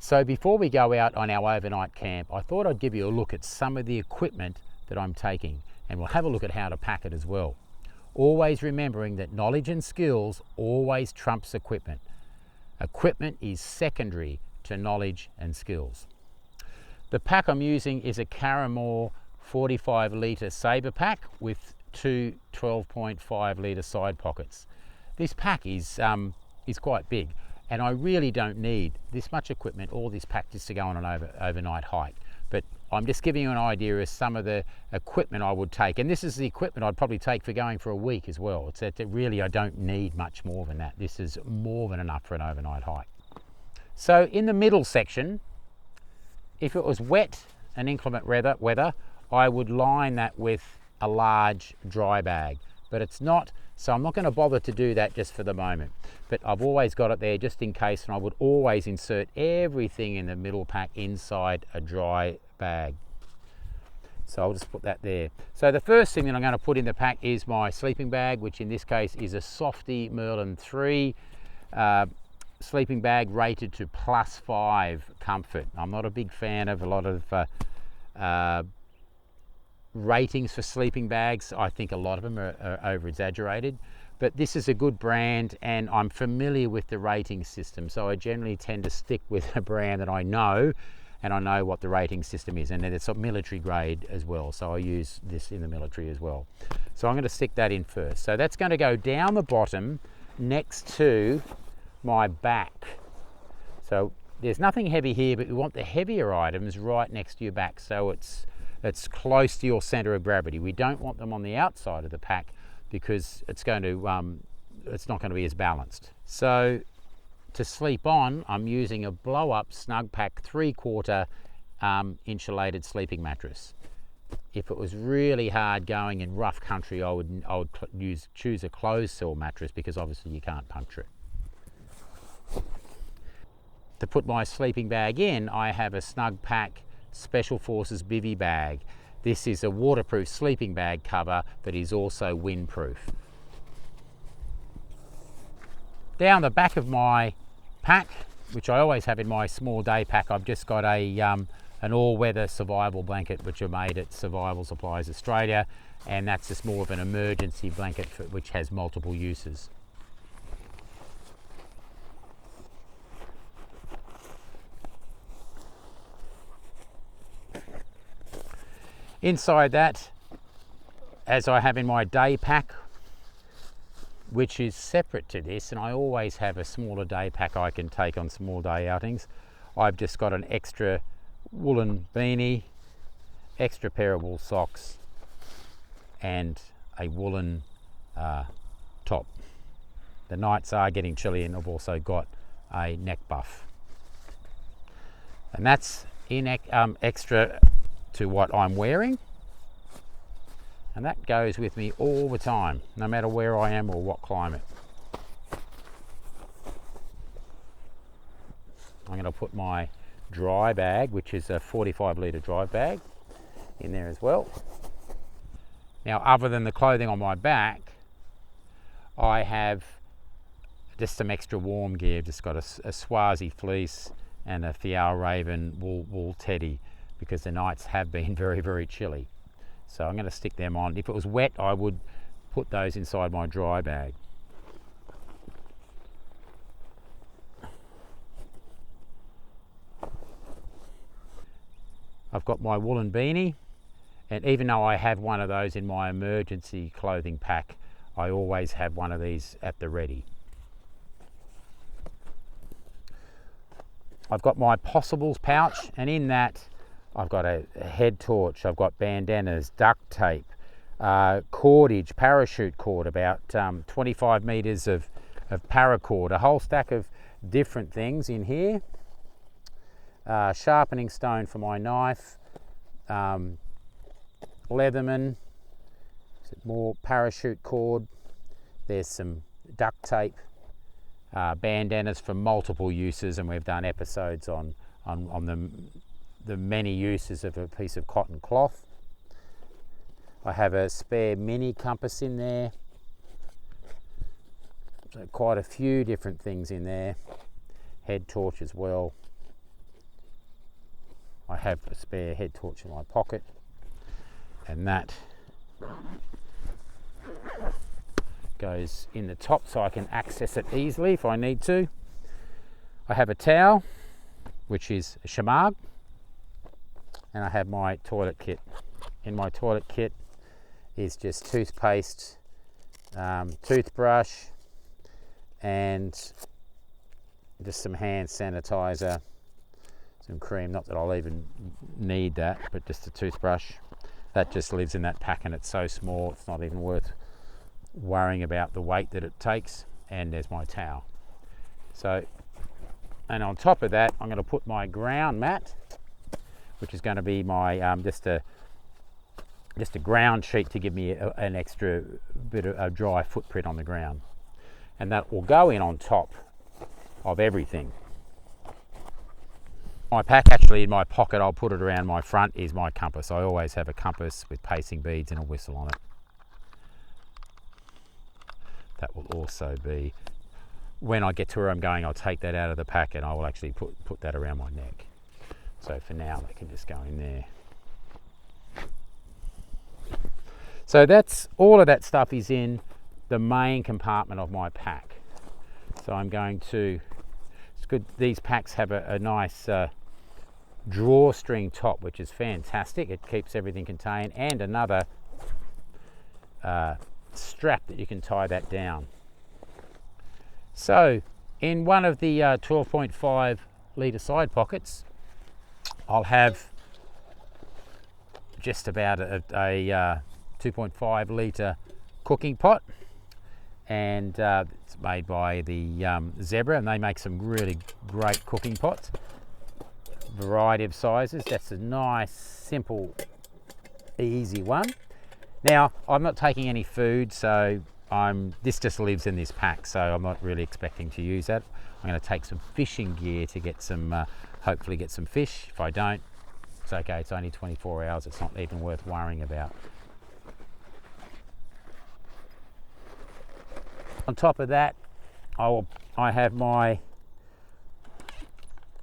So before we go out on our overnight camp, I thought I'd give you a look at some of the equipment that I'm taking, and we'll have a look at how to pack it as well. Always remembering that knowledge and skills always trumps equipment. Equipment is secondary to knowledge and skills. The pack I'm using is a Caramore 45 litre Sabre pack with two 12.5 litre side pockets. This pack is quite big, and I really don't need this much equipment or this pack just to go on an overnight hike. But I'm just giving you an idea of some of the equipment I would take, and this is the equipment I'd probably take for going for a week as well. It's that really I don't need much more than that. This is more than enough for an overnight hike. So in the middle section, if it was wet and inclement weather, I would line that with a large dry bag, but it's not, so I'm not going to bother to do that just for the moment. But I've always got it there just in case, and I would always insert everything in the middle pack inside a dry bag. So I'll just put that there. So the first thing that I'm going to put in the pack is my sleeping bag, which in this case is a Softy Merlin 3 sleeping bag rated to +5 comfort. I'm not a big fan of a lot of ratings for sleeping bags. I think a lot of them are over exaggerated, but this is a good brand and I'm familiar with the rating system, so I generally tend to stick with a brand that I know, and I know what the rating system is, and it's a military grade as well, so I use this in the military as well. So I'm going to stick that in first. So that's going to go down the bottom next to my back. So there's nothing heavy here, but we want the heavier items right next to your back, so it's close to your center of gravity. We don't want them on the outside of the pack because it's not going to be as balanced. So to sleep on, I'm using a blow-up Snug Pack 3/4 insulated sleeping mattress. If it was really hard going in rough country, I would choose a closed cell mattress because obviously you can't puncture it. To put my sleeping bag in, I have a Snug Pack Special Forces bivy bag. This is a waterproof sleeping bag cover that is also windproof. Down the back of my pack, which I always have in my small day pack, I've just got an all-weather survival blanket which are made at Survival Supplies Australia, and that's just more of an emergency blanket which has multiple uses. Inside that, as I have in my day pack, which is separate to this, and I always have a smaller day pack I can take on small day outings, I've just got an extra woolen beanie, extra pair of wool socks, and a woolen top. The nights are getting chilly, and I've also got a neck buff. And that's in extra to what I'm wearing, and that goes with me all the time, no matter where I am or what climate. I'm going to put my dry bag, which is a 45 litre dry bag, in there as well. Now, other than the clothing on my back, I have just some extra warm gear. Just got a Swazi fleece and a Fjällräven wool teddy, because the nights have been very, very chilly. So I'm going to stick them on. If it was wet, I would put those inside my dry bag. I've got my woolen beanie, and even though I have one of those in my emergency clothing pack, I always have one of these at the ready. I've got my possibles pouch, and in that I've got a head torch, I've got bandanas, duct tape, cordage, parachute cord, about 25 metres of paracord, a whole stack of different things in here, sharpening stone for my knife, Leatherman, more parachute cord, there's some duct tape, bandanas for multiple uses, and we've done episodes on the many uses of a piece of cotton cloth. I have a spare mini compass in there, so quite a few different things in there, head torch as well. I have a spare head torch in my pocket, and that goes in the top so I can access it easily if I need to. I have a towel, which is a shamag, and I have my toilet kit. In my toilet kit is just toothpaste, toothbrush, and just some hand sanitizer, some cream, not that I'll even need that, but just a toothbrush. That just lives in that pack, and it's so small it's not even worth worrying about the weight that it takes. And there's my towel. So, and on top of that, I'm going to put my ground mat, which is going to be my just a ground sheet to give me an extra bit of a dry footprint on the ground, and that will go in on top of everything. My pack, actually in my pocket, I'll put it around my front, is my compass. I always have a compass with pacing beads and a whistle on it. That will also be, when I get to where I'm going, I'll take that out of the pack and I will actually put that around my neck. So for now, they can just go in there. So that's all of that stuff is in the main compartment of my pack. So I'm going to, it's good, these packs have a nice drawstring top, which is fantastic. It keeps everything contained, and another strap that you can tie that down. So in one of the 12.5 litre side pockets, I'll have just about a 2.5 litre cooking pot, and it's made by the Zebra, and they make some really great cooking pots, variety of sizes. That's a nice, simple, easy one. Now, I'm not taking any food, so this just lives in this pack, so I'm not really expecting to use that. I'm going to take some fishing gear to get some, hopefully get some fish. If I don't, it's okay, it's only 24 hours, it's not even worth worrying about. On top of that, I have my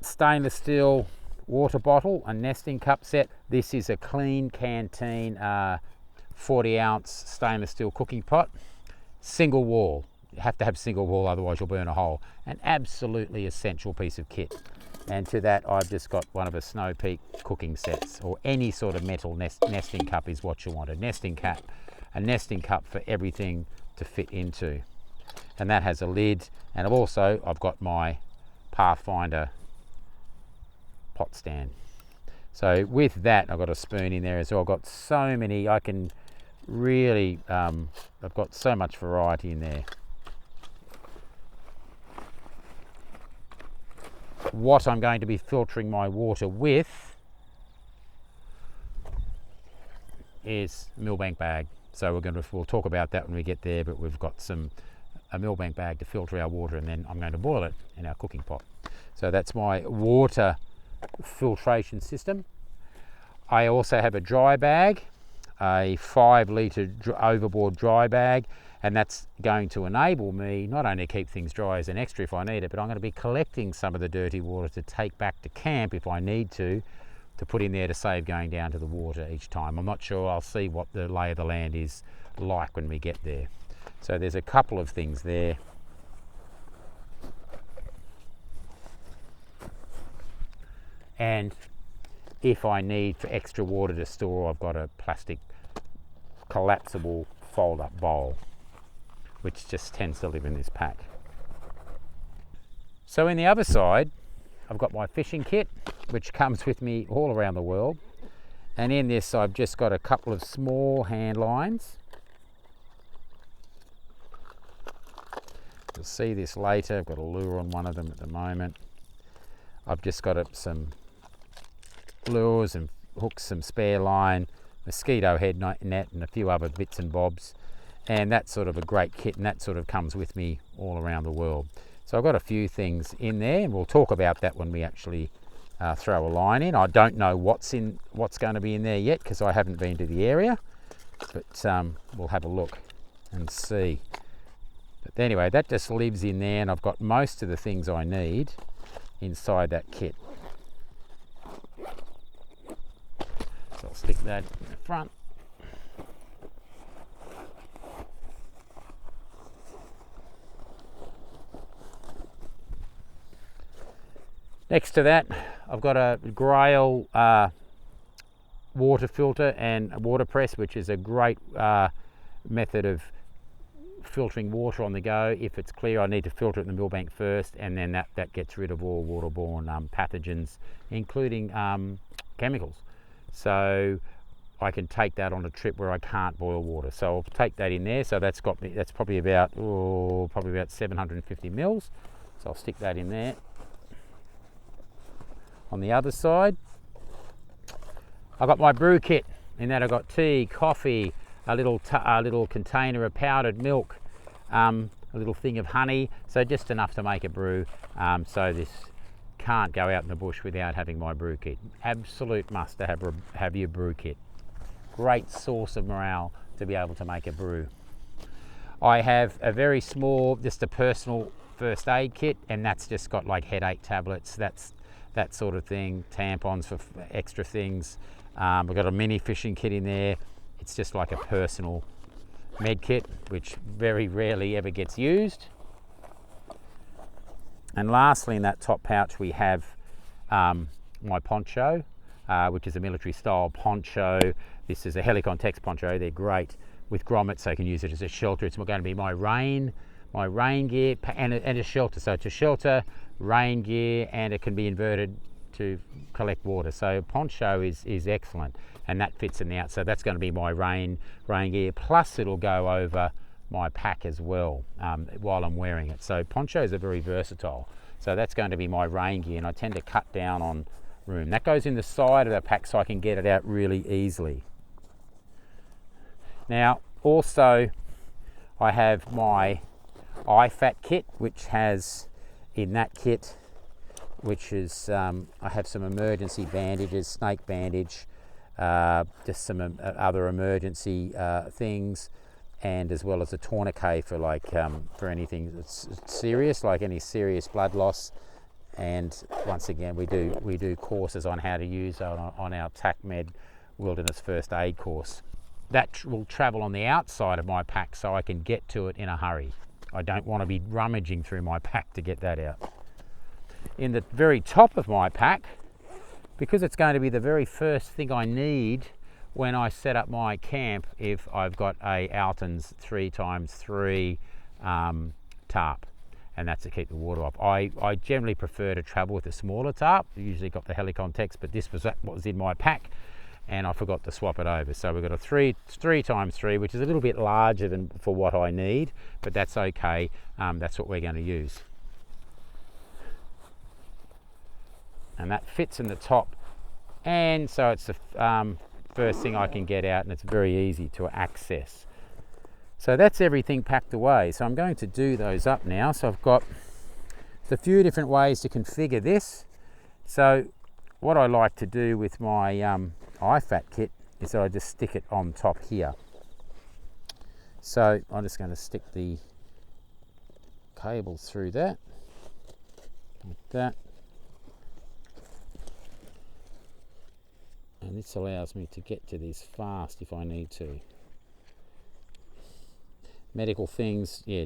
stainless steel water bottle and nesting cup set. This is a Clean Canteen 40-ounce stainless steel cooking pot, single wall. You have to have single wall, otherwise you'll burn a hole. An absolutely essential piece of kit. And to that, I've just got one of the Snow Peak cooking sets, or any sort of metal nesting cup is what you want. A nesting cup for everything to fit into. And that has a lid, and I've got my Pathfinder pot stand. So with that, I've got a spoon in there as well. I've got so many, I can really, I've got so much variety in there. What I'm going to be filtering my water with is a Millbank bag. So we'll talk about that when we get there, but we've got a Millbank bag to filter our water, and then I'm going to boil it in our cooking pot. So that's my water filtration system. I also have a dry bag, a 5 litre overboard dry bag, and that's going to enable me not only to keep things dry as an extra if I need it, but I'm going to be collecting some of the dirty water to take back to camp if I need to put in there to save going down to the water each time. I'm not sure, I'll see what the lay of the land is like when we get there. So there's a couple of things there. And if I need for extra water to store, I've got a plastic collapsible fold-up bowl, which just tends to live in this pack. So in the other side, I've got my fishing kit, which comes with me all around the world. And in this, I've just got a couple of small hand lines. You'll see this later. I've got a lure on one of them at the moment. I've just got some lures and hooks, some spare line, mosquito head net, and a few other bits and bobs. And that's sort of a great kit, and that sort of comes with me all around the world. So I've got a few things in there, and we'll talk about that when we actually throw a line in. I don't know what's going to be in there yet because I haven't been to the area, but we'll have a look and see. But anyway, that just lives in there, and I've got most of the things I need inside that kit. stick that in the front. Next to that, I've got a Grail water filter and a water press, which is a great method of filtering water on the go. If it's clear, I need to filter it in the millbank first, and then that gets rid of all waterborne pathogens, including chemicals. So I can take that on a trip where I can't boil water. So I'll take that in there. So that's probably about 750 mils. So I'll stick that in there. On the other side, I've got my brew kit. In that I've got tea, coffee, a little container of powdered milk, a little thing of honey, so just enough to make a brew. So this can't go out in the bush without having my brew kit. Absolute must to have your brew kit. Great source of morale to be able to make a brew. I have a very small, just a personal first aid kit, and that's just got like headache tablets, that sort of thing, tampons for extra things. We've got a mini fishing kit in there. It's just like a personal med kit, which very rarely ever gets used. And lastly, in that top pouch, we have my poncho, which is a military style poncho. This is a Helicon Tex poncho. They're great with grommets, so you can use it as a shelter. It's going to be my rain gear and a shelter. So it's a shelter, rain gear, and it can be inverted to collect water. So poncho is excellent, and that fits in the out. So that's going to be my rain gear, plus it'll go over my pack as well while I'm wearing it. So ponchos are very versatile. So that's going to be my rain gear, and I tend to cut down on room. That goes in the side of the pack so I can get it out really easily. Now also I have my IFAT kit, which has in that kit, which is I have some emergency bandages, snake bandage, just some other emergency things, and as well as a tourniquet for for anything that's serious, like any serious blood loss. And once again, we do courses on how to use on our TACMed Wilderness First Aid course. That will travel on the outside of my pack so I can get to it in a hurry. I don't want to be rummaging through my pack to get that out. In the very top of my pack, because it's going to be the very first thing I need when I set up my camp, if I've got a Alton's 3x3 tarp, and that's to keep the water off. I generally prefer to travel with a smaller tarp. I usually got the Helicon Tex, but this was what was in my pack, and I forgot to swap it over. So we've got a 3x3, which is a little bit larger than for what I need, but that's okay. That's what we're going to use. And that fits in the top, and so it's the first thing I can get out, and it's very easy to access. So that's everything packed away. So I'm going to do those up now. So I've got a few different ways to configure this. So what I like to do with my IFAT kit is I just stick it on top here. So I'm just going to stick the cable through that, like that. And this allows me to get to these fast if I need to. Medical things, yeah,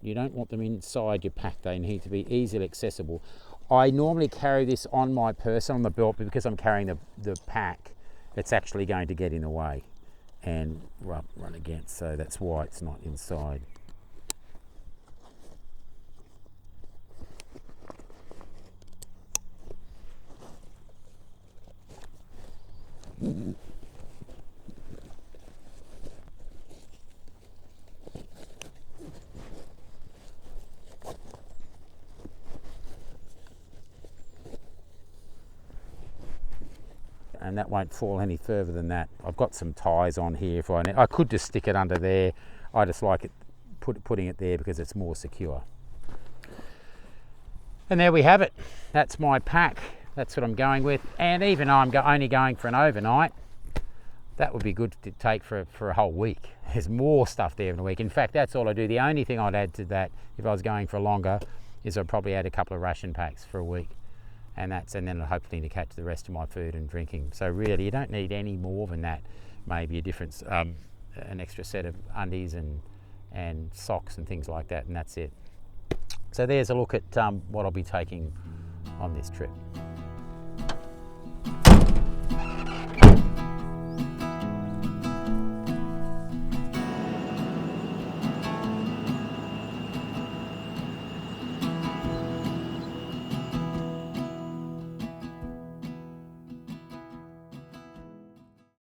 you don't want them inside your pack. They need to be easily accessible. I normally carry this on my person on the belt, but because I'm carrying the pack, it's actually going to get in the way and run against. So that's why it's not inside. And that won't fall any further than that. I've got some ties on here if I need. I could just stick it under there. I just like it putting it there because it's more secure. And there we have it. That's my pack. That's what I'm going with. And even though I'm only going for an overnight, that would be good to take for a whole week. There's more stuff there in a week. In fact, that's all I do. The only thing I'd add to that, if I was going for longer, is I'd probably add a couple of ration packs for a week. and then hopefully to catch the rest of my food and drinking. So really, you don't need any more than that. Maybe a different, an extra set of undies and socks and things like that, and that's it. So there's a look at what I'll be taking on this trip.